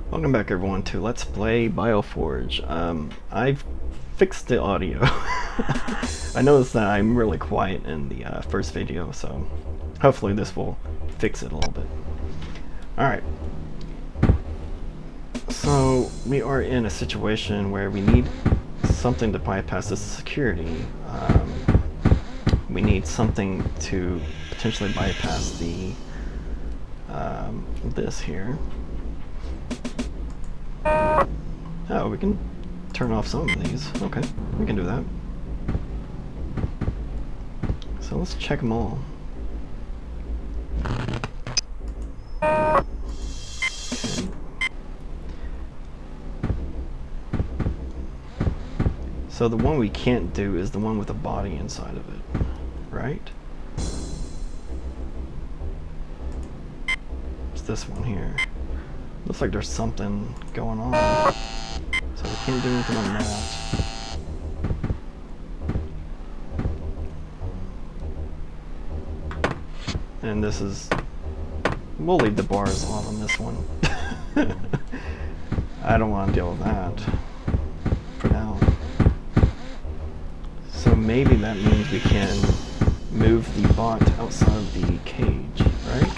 Welcome back everyone to Let's Play Bioforge. I've fixed the audio. I noticed that I'm really quiet in the first video, so hopefully this will fix it a little bit. Alright. So we are in a situation where we need something to bypass this security. We need something to potentially bypass the this here. Oh, we can turn off some of these. Okay, we can do that. So let's check them all. Okay. So the one we can't do is the one with the body inside of it, right? It's this one here. Looks like there's something going on. So we can't do anything on that. And this is... we'll leave the bars off on this one. I don't want to deal with that for now. So maybe that means we can move the bot outside of the cage, right?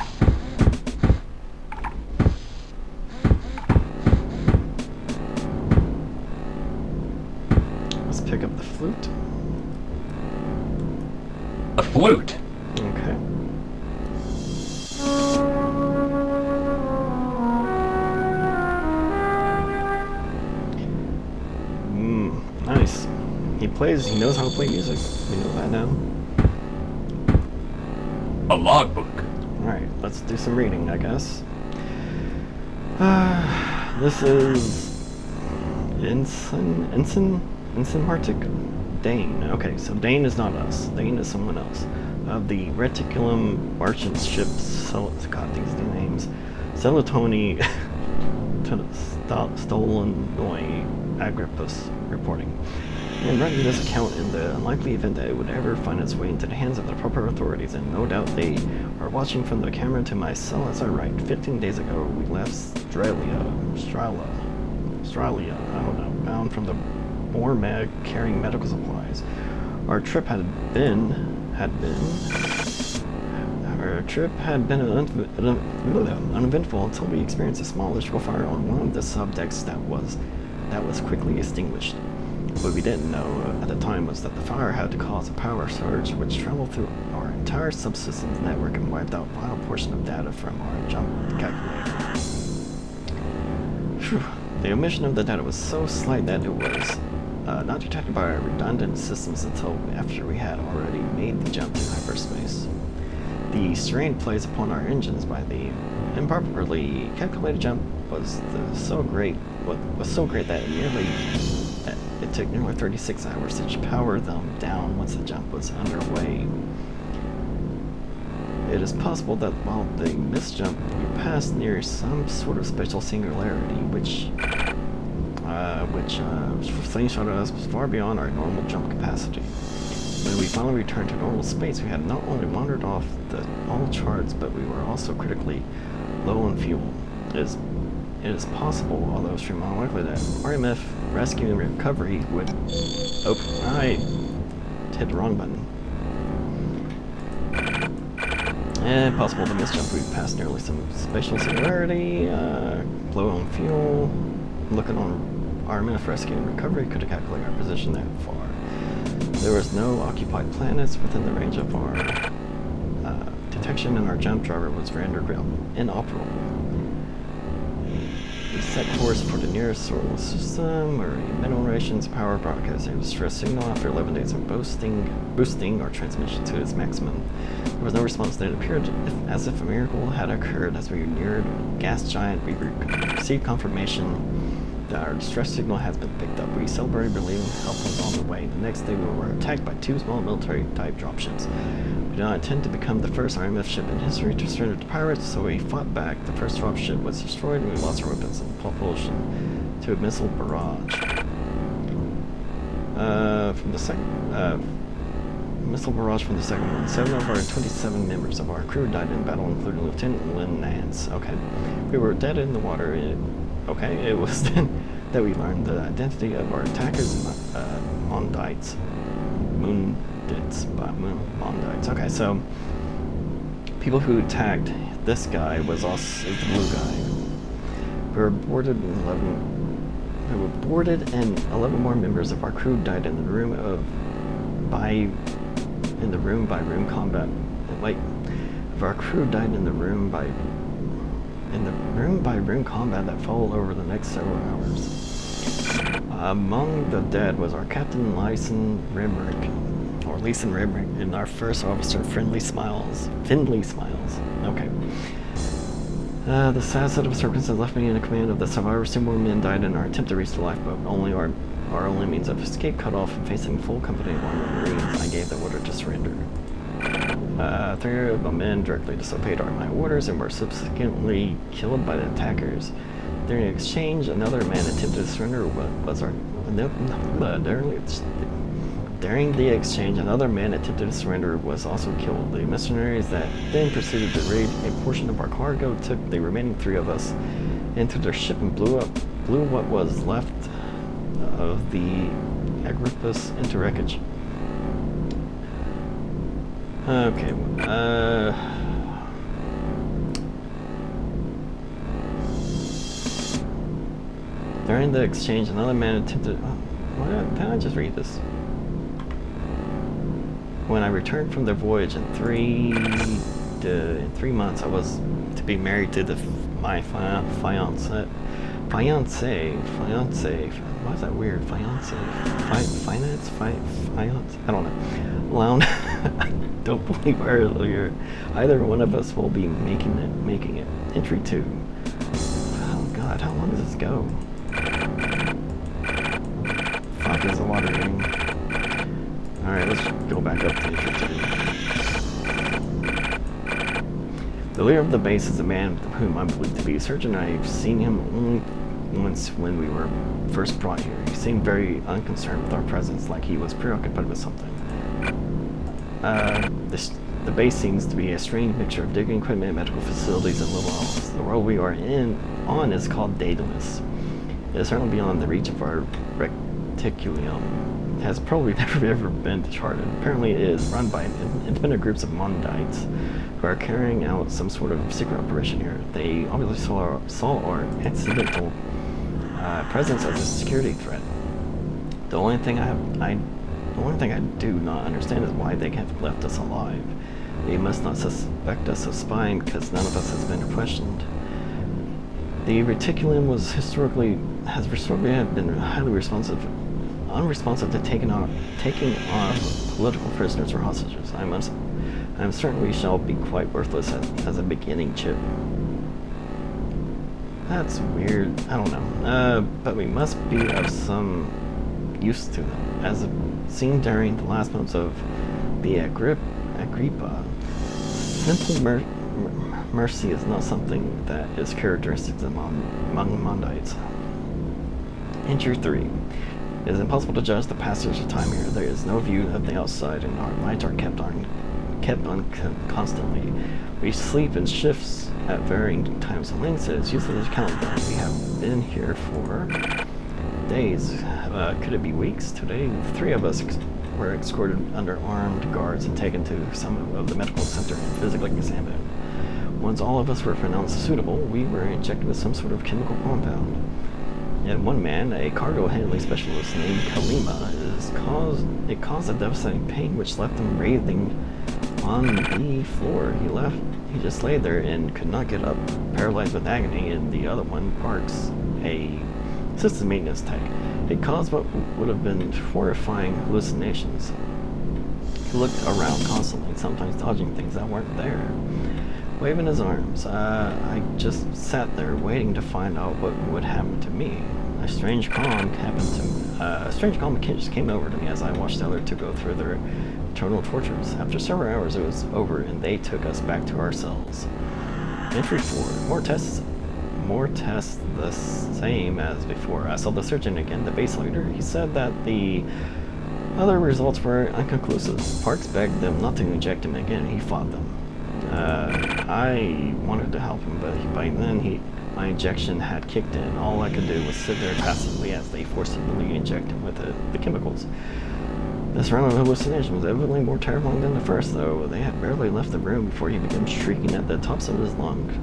Let's pick up the flute. A flute? Okay. Nice. He knows how to play music. We know that now. A logbook. Alright, let's do some reading, I guess. This is... Ensign Hartic? Dane. Okay, so Dane is not us. Dane is someone else. Of the Reticulum Marchant Ship... God, these new names. Celatoni... Stolenoi Agrippus reporting. And writing this account in the unlikely event that it would ever find its way into the hands of the proper authorities, and no doubt they are watching from the camera to my cell as I write. 15 days ago, we left Australia, I don't know, bound from the Bormag carrying medical supplies. Our trip had been uneventful until we experienced a small electrical fire on one of the subdecks that was quickly extinguished. What we didn't know at the time was that the fire had to cause a power surge which traveled through our entire subsystems network and wiped out a vital portion of data from our jump calculator. Phew. The omission of the data was so slight that it was not detected by our redundant systems until after we had already made the jump to hyperspace. The strain placed upon our engines by the improperly calculated jump was so great that it took nearly 36 hours to power them down once the jump was underway. It is possible that while the missed jump, we passed near some sort of spatial singularity, which slingshotted us far beyond our normal jump capacity. When we finally returned to normal space, we had not only wandered off all charts, but we were also critically low on fuel. It is possible, although extremely unlikely, that RMF rescue and recovery would... Oh, I hit the wrong button. And possible the missed jump, we passed nearly some spatial singularity, low on fuel. Looking on RMF rescue and recovery could have calculated our position that far. There was no occupied planets within the range of our detection, and our jump driver was rendered inoperable. We set course for the nearest solar system, where mineral rations power broadcasting a distress signal after 11 days of boosting our transmission to its maximum. There was no response, then it appeared as if a miracle had occurred. As we neared gas giant, we received confirmation that our distress signal has been picked up. We celebrated, believing help was on the way. The next day we were attacked by two small military-type dropships. We did not intend to become the first RMF ship in history to surrender to pirates, so we fought back. The first dropship was destroyed and we lost our weapons and propulsion to a missile barrage. From the second... missile barrage from the second one. 7 of our 27 members of our crew died in battle, including Lieutenant Lynn Nance. Okay. We were dead in the water. Okay, it was then that we learned the identity of our attackers, Mondites. Mondites. Okay, so people who attacked this guy was us, is the blue guy. We were boarded and 11 more members of our crew died in the room by room combat. Wait, if our crew died in the room by room combat that followed over the next several hours. Among the dead was our captain, Leeson Rimrick, and our first officer, Findley Smiles. Okay. The sad set of circumstances left me in a command of the survivors. 2 more men died in our attempt to reach the lifeboat. Only our only means of escape cut off and facing full company of armed Marines, I gave the order to surrender. 3 of the men directly disobeyed my orders and were subsequently killed by the attackers. During the exchange, another man attempted to surrender. During the exchange, another man attempted to surrender was also killed. The mercenaries that then proceeded to raid a portion of our cargo took the remaining 3 of us into their ship and blew what was left of the Agrippus into wreckage. Okay, during the exchange, another man attempted... Can I just read this? When I returned from the voyage in 3 months, I was to be married to my fiance. Why is that weird? Fiance? Finance? I don't know. Lounge. Don't believe earlier. Either one of us will be making it. Entry 2. Oh god, how long does this go? Fuck is the water getting? Alright, let's go back up to entry 2. The leader of the base is a man whom I believe to be a surgeon. I've seen him only once when we were first brought here. He seemed very unconcerned with our presence, like he was preoccupied with something. The base seems to be a strange mixture of digging equipment, medical facilities, and little else. The world we are on is called Daedalus. It is certainly beyond the reach of our reticulum. It has probably never ever been charted. Apparently it is run by independent groups of Mondites who are carrying out some sort of secret operation here. They obviously saw our accidental presence as a security threat. The only thing I do not understand is why they have left us alive. They must not suspect us of spying because none of us has been questioned. The reticulum has historically been highly unresponsive to taking on political prisoners or hostages. I am certain we shall be quite worthless as a beginning chip. That's weird. I don't know. But we must be of some use to them. As seen during the last months of the Agrippa, simple mercy is not something that is characteristic among Mondites. Entry 3. It is impossible to judge the passage of time here. There is no view of the outside, and our lights are kept on constantly. We sleep in shifts at varying times and lengths. It is useless to count them. We have been here for days. Could it be weeks? Today, the 3 of us were escorted under armed guards and taken to some of the medical center and physically examined. Once all of us were pronounced suitable, we were injected with some sort of chemical compound. Yet one man, a cargo handling specialist named Kalima, it caused a devastating pain which left him writhing on the floor. He just lay there and could not get up, paralyzed with agony, and the other one, Parks, a system maintenance tech. It caused what would have been horrifying hallucinations. He looked around constantly, sometimes dodging things that weren't there, waving his arms. I just sat there waiting to find out what would happen to me. A strange calm just came over to me as I watched the other two go through their eternal tortures. After several hours, it was over, and they took us back to our cells. Entry 4. More tests the same as before. I saw the surgeon again, the base leader. He said that the other results were inconclusive. Parks begged them not to inject him again, and he fought them. I wanted to help him, but by then My injection had kicked in. All I could do was sit there passively as they forcibly injected him with the chemicals. This round of hallucination was evidently more terrifying than the first, though. They had barely left the room before he began shrieking at the tops of his lungs.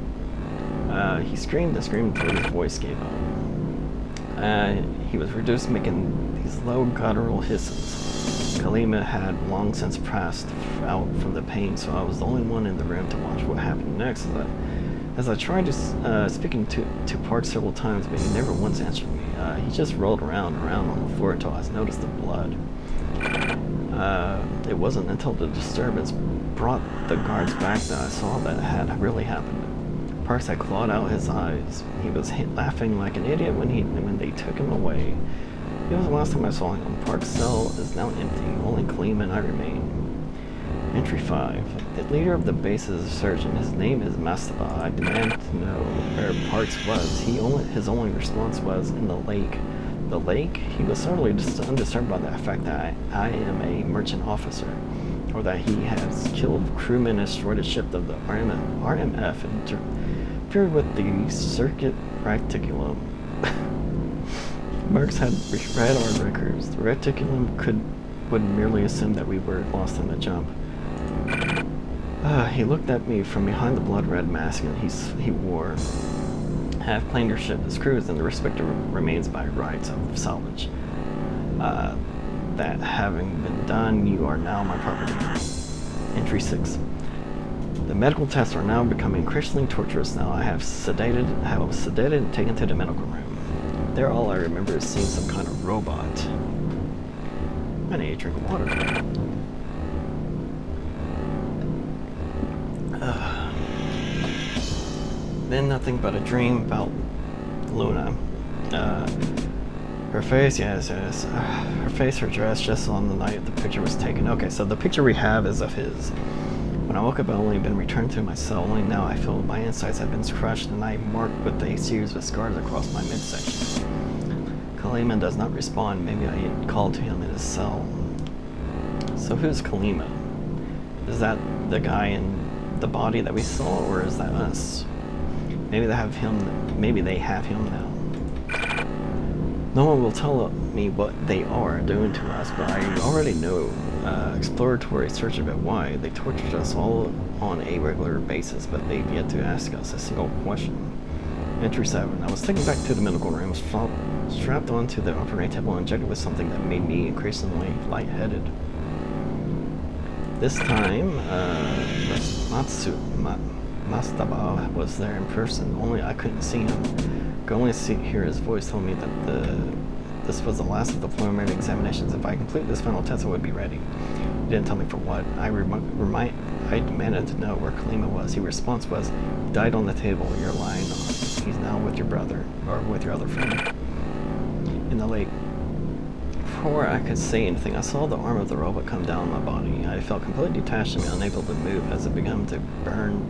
He screamed and screamed until his voice gave up. He was reduced, making these low guttural hisses. Kalima had long since passed out from the pain, so I was the only one in the room to watch what happened next. As I tried to speaking to Park several times, but he never once answered me. He just rolled around on the floor until I noticed the blood. It wasn't until the disturbance brought the guards back that I saw that it had really happened. Parks had clawed out his eyes. He was laughing like an idiot when they took him away. It was the last time I saw him. Park's cell is now empty. Only Clem and I remain. Entry 5. The leader of the base's surgeon. His name is Mastaba. I demand to know where Parks was. His only response was, in the lake. The lake? He was certainly undisturbed by the fact that I am a merchant officer, or that he has killed crewmen and destroyed a ship of the RMF and interfered with the circuit reticulum. Marks had read our records. The reticulum would merely assume that we were lost in the jump. He looked at me from behind the blood-red mask he wore. Have claimed your ship as crews, and the respective remains by rights of salvage. That having been done, you are now my property. Entry 6. The medical tests are now becoming increasingly torturous now. I was sedated and taken to the medical room. There, all I remember is seeing some kind of robot. I need a drink of water. Then nothing but a dream about Luna. Her face, yes. Her face, her dress, just on the night the picture was taken. Okay, so the picture we have is of his. When I woke up, I'd only been returned to my cell. Only now I feel my insides have been crushed and I marked with a series of scars across my midsection. Kalima does not respond. Maybe I called to him in his cell. So who's Kalima? Is that the guy in the body that we saw, or is that us? Maybe they have him now. No one will tell me what they are doing to us, but I already know. Exploratory search about why they tortured us all on a regular basis, but they've yet to ask us a single question. Entry 7. I was taken back to the medical room, strapped onto the operating table and injected with something that made me increasingly lightheaded. This time, Mastaba was there in person, only I couldn't see him. I could only hear his voice tell me that this was the last of the preliminary examinations. If I completed this final test, I would be ready. He didn't tell me for what. I demanded to know where Kalima was. His response was, he died on the table you're lying on. He's now with your brother, or with your other friend, in the lake. Before I could say anything, I saw the arm of the robot come down my body. I felt completely detached and unable to move as it began to burn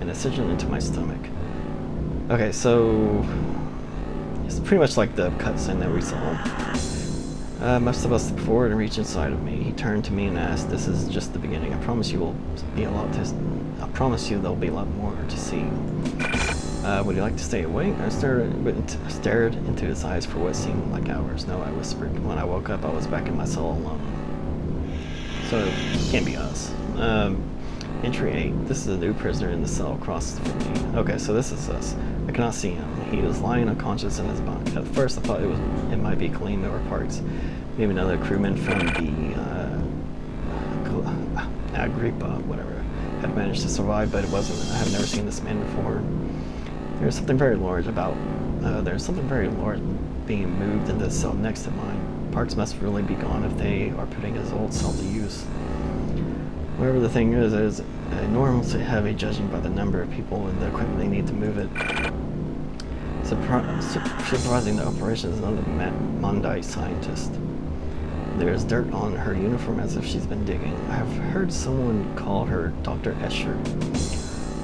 an incision into my stomach. Okay, so it's pretty much like the cutscene that we saw. Most of us stepped forward and reached inside of me. He turned to me and asked, "This is just the beginning. I promise you there'll be a lot more to see. Would you like to stay awake?" I stared into his eyes for what seemed like hours. "No," I whispered. When I woke up, I was back in my cell alone. So it can't be us. Entry 8. This is a new prisoner in the cell across from me. Okay, so this is us. I cannot see him. He was lying unconscious in his bunk. At first, I thought it might be Kalima or Parks. Maybe another crewman from the Agrippa, whatever, had managed to survive, but it wasn't. I have never seen this man before. There's something very large being moved in the cell next to mine. Parks must really be gone if they are putting his old cell to use. Whatever the thing is enormously heavy, judging by the number of people and the equipment they need to move it. Supervising the operation is another Mondite scientist. There's dirt on her uniform as if she's been digging. I have heard someone call her Dr. Escher.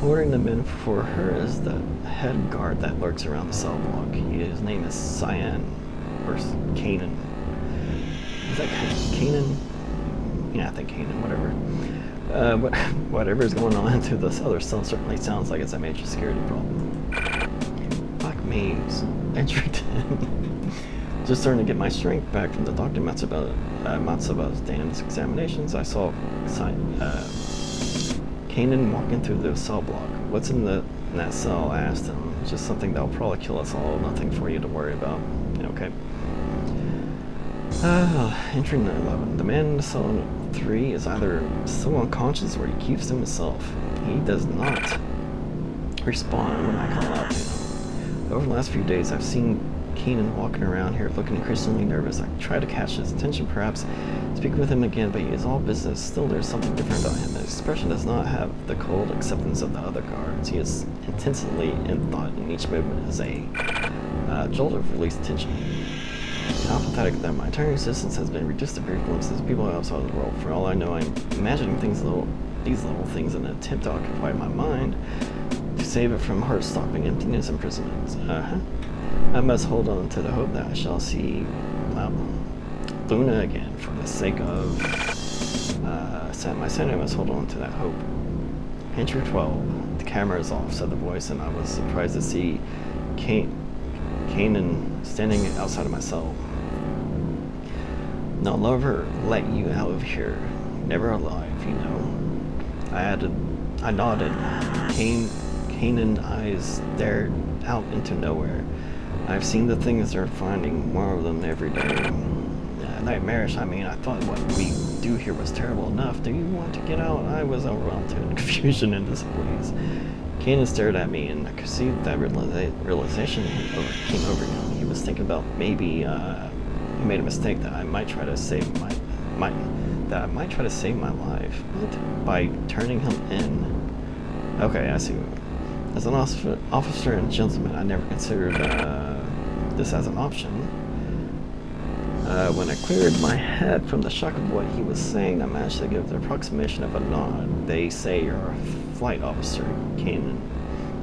Ordering the men for her is the head guard that lurks around the cell block. His name is Cyan, or Kanan. Is that Kanan? Yeah, I think Kanan, whatever. Whatever is going on into this other cell certainly sounds like it's a major security problem. maze. Entry 10. Just starting to get my strength back from the Dr. Matsuba's damn examinations. I saw Kanan walking through the cell block. What's in that cell? I asked him. Just something that'll probably kill us all. Nothing for you to worry about. Okay. Entry 11. The man in the cell 3 is either still unconscious or he keeps to himself. He does not respond when I call out to him. Over the last few days, I've seen Keenan walking around here looking increasingly nervous. I try to catch his attention, perhaps speak with him again, but he is all business. Still, there's something different about him. His expression does not have the cold acceptance of the other guards. He is intensely in thought, and each movement is a jolt of released tension. How pathetic that my entire existence has been reduced to brief glimpses of people outside of the world. For all I know, I'm imagining these little things in an attempt to occupy my mind, to save it from heart-stopping emptiness and imprisonment. I must hold on to the hope that I shall see Luna again. For the sake of my sanity, I must hold on to that hope. Entry 12. The camera is off, said the voice, and I was surprised to see Kanan standing outside of my cell. No lover let you out of here. Never alive, you know. I nodded. Kanan eyes stared out into nowhere. I've seen the things they're finding, more of them every day. Nightmarish, I mean, I thought what we do here was terrible enough. Do you want to get out? I was overwhelmed in confusion and disbelief. Kanan stared at me, and I could see that realization came over him. He was thinking about maybe he made a mistake, that I might try to save my life. What? By turning him in. Okay, I see. As an officer and gentleman, I never considered this as an option. When I cleared my head from the shock of what he was saying, I managed to give the approximation of a nod. They say you're a flight officer, Kanan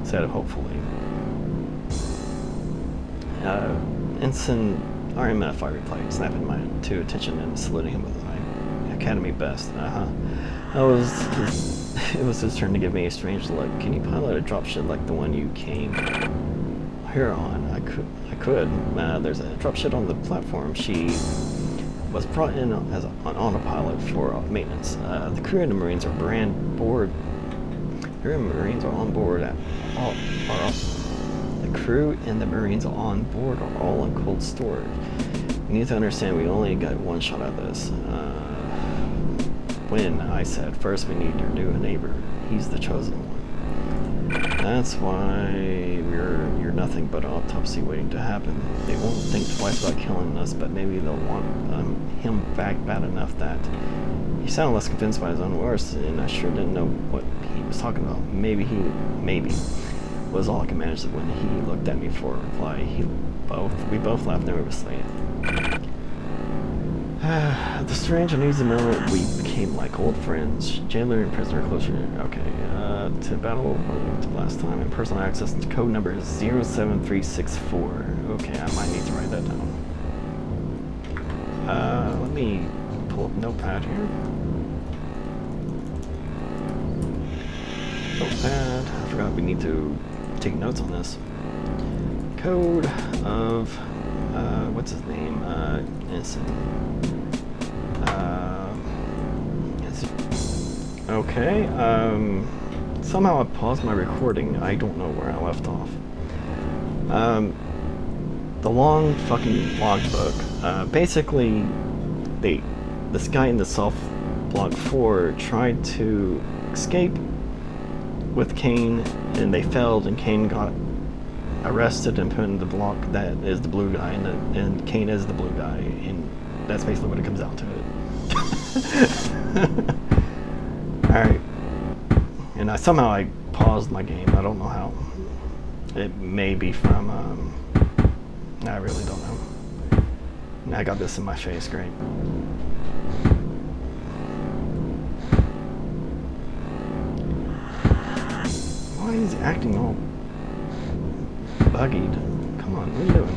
said hopefully. Ensign RMF, I replied, snapping my to attention and saluting him with my academy best. It was his turn to give me a strange look. Can you pilot a dropship like the one you came here on? I could. There's a dropship on the platform. She was brought in as an autopilot for maintenance. The crew and the Marines are on board. The crew and the Marines on board are all in cold storage. You need to understand, we only got one shot at this. When I said, first we need your new neighbor. He's the chosen one. That's why you're nothing but an autopsy waiting to happen. They won't think twice about killing us, but maybe they'll want him back bad enough that he sounded less convinced by his own words, and I sure didn't know what he was talking about. Maybe was all I could manage when he looked at me for a reply. We both laughed nervously. At the strange and easy moment, we became like old friends. Jailer and prisoner closer. Okay, to battle last time in personal access. Code number is 07364. Okay, I might need to write that down. Let me pull up Notepad here. Notepad. I forgot we need to take notes on this. Code of what's his name? Okay, somehow I paused my recording. I don't know where I left off. The long fucking logbook. Basically, this guy in the self-block 4 tried to escape with Kane, and they failed, and Kane got arrested and put in the block that is the blue guy, and Kane is the blue guy, and that's basically what it comes down to it. Alright. And somehow I paused my game. I don't know how. It may be from, I really don't know. I got this in my face, great. Why is he acting all buggied? Come on, what are you doing?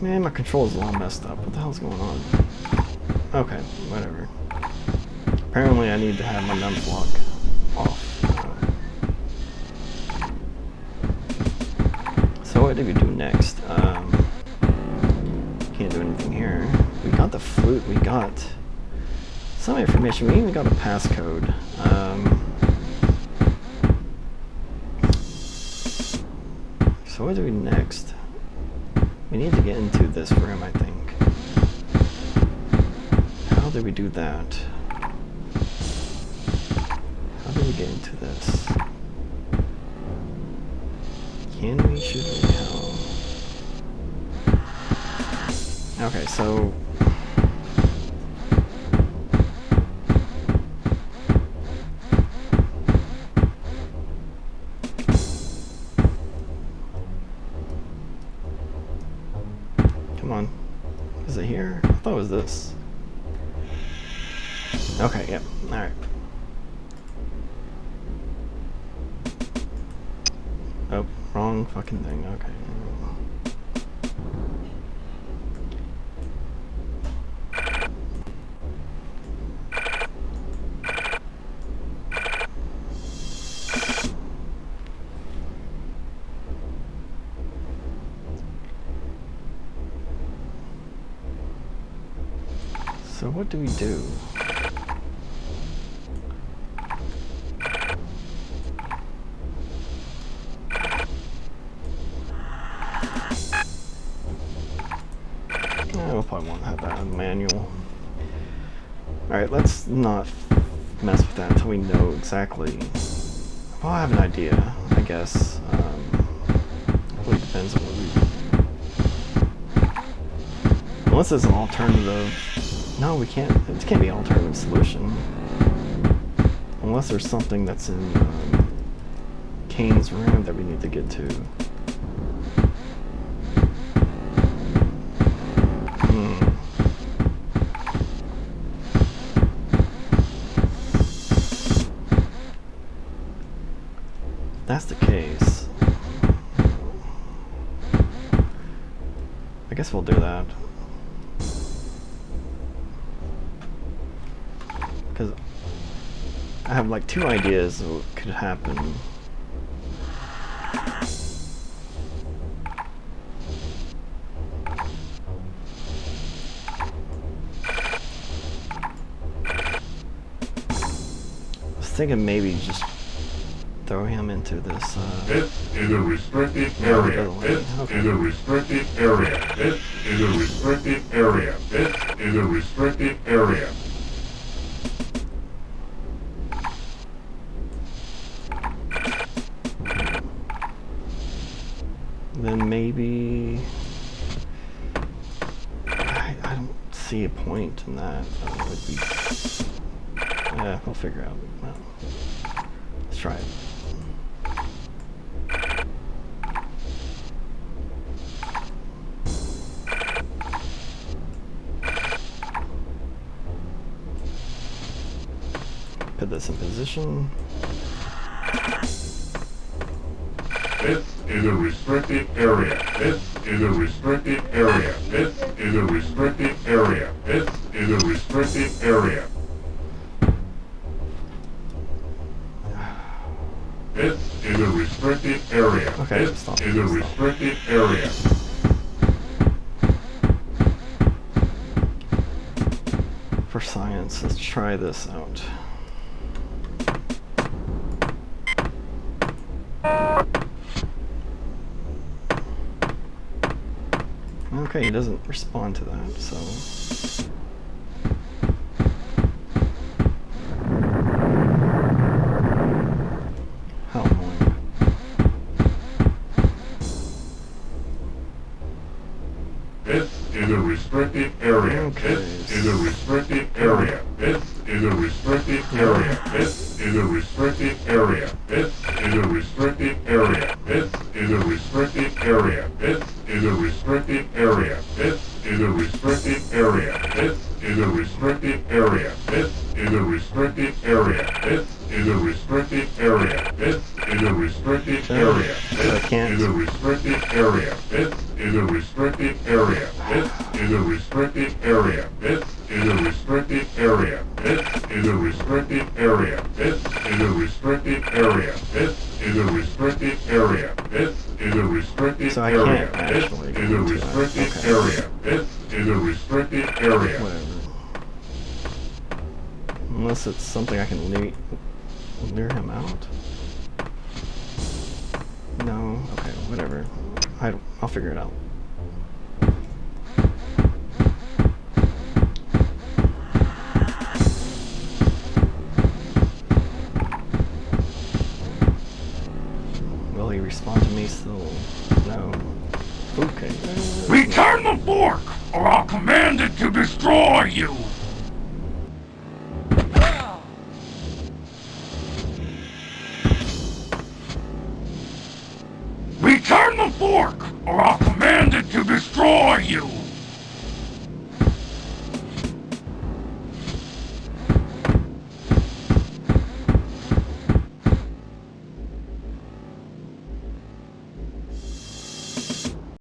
Man, my controls are all messed up. What the hell's going on? Okay, whatever. Apparently I need to have my numbs lock off. So what do we do next? Can't do anything here. We got the flute, we got some information, we even got a passcode. So what do we do next? We need to get into this room, I think. How do we do that? How do we get into this? Can we? Should we? How? Okay, so... Come on. Is it here? I thought it was this. Okay, yep. Alright. Oh, wrong fucking thing. Okay. So what do we do? We'll probably won't have that manual. Alright, let's not mess with that until we know exactly. Well, I have an idea, I guess. It really depends on what we... Unless there's an alternative... No, we can't. It can't be an alternative solution. Unless there's something that's in Kane's room that we need to get to. If that's the case, I guess we'll do that. Because I have like two ideas of what could happen. I was thinking maybe just throw him into this. This is a restricted area. This is a restricted area. This is a restricted area. This is a restricted area. Then maybe I don't see a point in that. That would be, yeah, we'll figure out. Well, let's try it. Put this in position. This is a restricted area. This is a restricted area. This is a restricted area. This is a restricted area. This is a restricted area. Okay, this stop. is a restricted area. For science, let's try this out. Okay, he doesn't respond to that, so... How annoying. This is a restricted area. Okay. This is a restricted area. This is a restricted area. This is a restricted area. This is a restricted area. This is a restricted area. This is a restricted area. This is a restricted area. This is a restricted area. This is a restricted area. This is a restricted area. This is a restricted area. This is a restricted area. This is a restricted area. This is a restricted area. This is a restricted area. This is a restricted area. This is a restricted area. This is a restricted area. This is a restricted So I area. can't This actually is a go to restricted that. Okay. area. This is a restricted area. Whatever. Unless it's something I can lure him out. No. Okay. Whatever. I'll figure it out. Will he respond to me still? No. Okay. Return the fork, or I'll command it to destroy you! Return the fork, or I'll command it to destroy you!